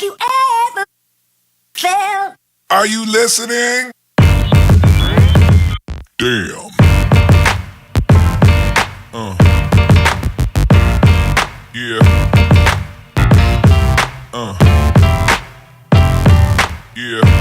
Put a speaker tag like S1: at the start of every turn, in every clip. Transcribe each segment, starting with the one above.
S1: Have you ever felt?
S2: Are you listening? Damn. Yeah. Yeah. Yeah.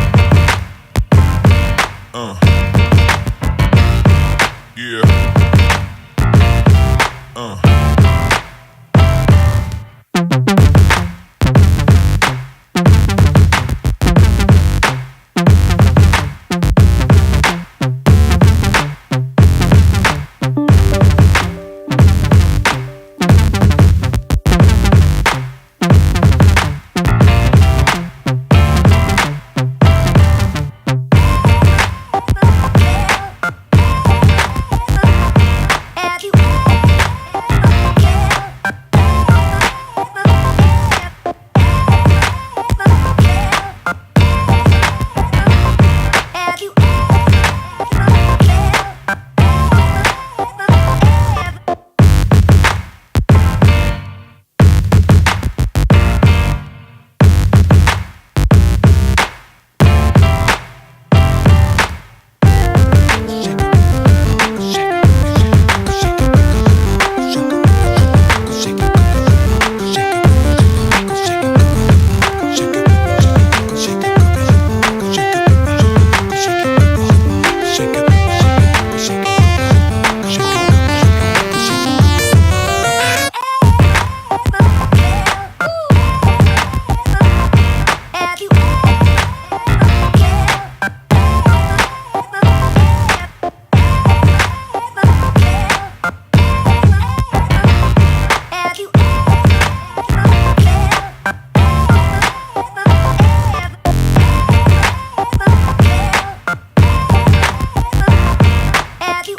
S1: Have you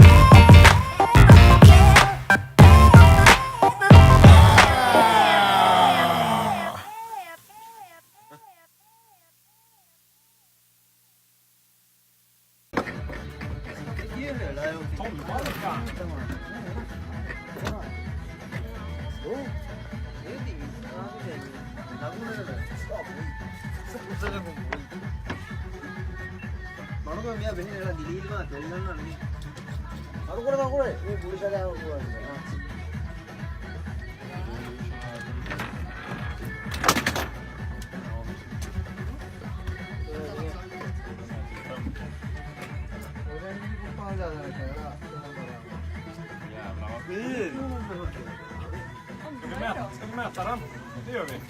S3: Ska vi mäta den? Det gör vi.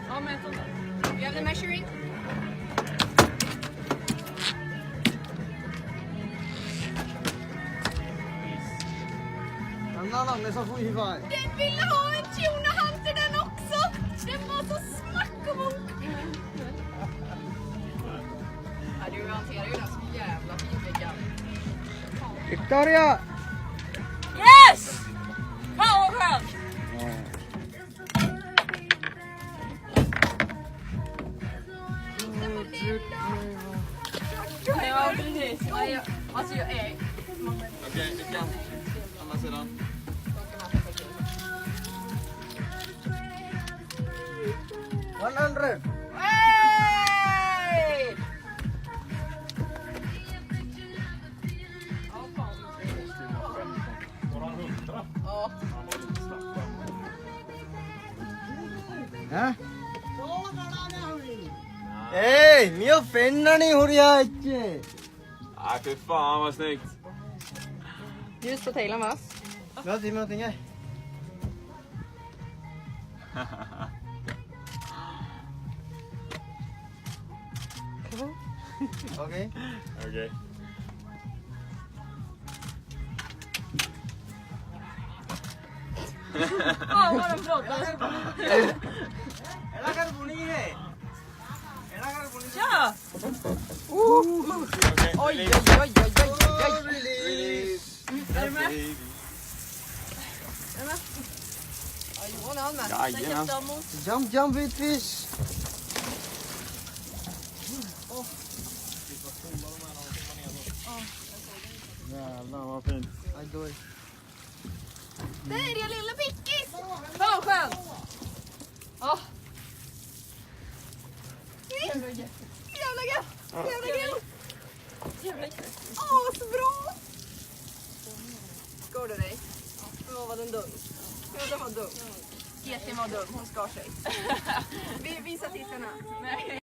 S4: Ja, mät den. We have the measuring.
S5: Den
S4: ville ha en tuna hunter den också. Den var så smack och munk. Ja, du hanterar ju den så jävla fint.
S5: Victoria!
S4: Yes! Fan vad skönt! Ja, precis. Alltså jag är...
S3: Okej, vi kan. Andra sidan.
S4: Hey! Ja.
S5: Hei, minä oon Fennani hurjaa itse.
S3: Fy fan vad snyggt.
S4: Ljus på tailen va?
S5: Mä otin ei. Okej.
S3: Okej.
S4: Ja, vad den pratar.
S5: Eläkär punine.
S4: Ja!
S3: Okej,
S4: Oj,
S3: release.
S4: oj, oj, oj, oj, oj.
S3: Release.
S4: Är du med? Är du med? Ja, Johan är med.
S3: Jajamän.
S5: Jump with fish. Jävlar vad fint.
S4: Där är lilla pickis! Fan skönt! Åh. Jävla gött. Jävla gött. Jävla gött. Åh, så bra. Skår du dig? Åh, vad den dum. Den var dum. Geting var dum, hon skar sig. Vi visar tittarna. Nej.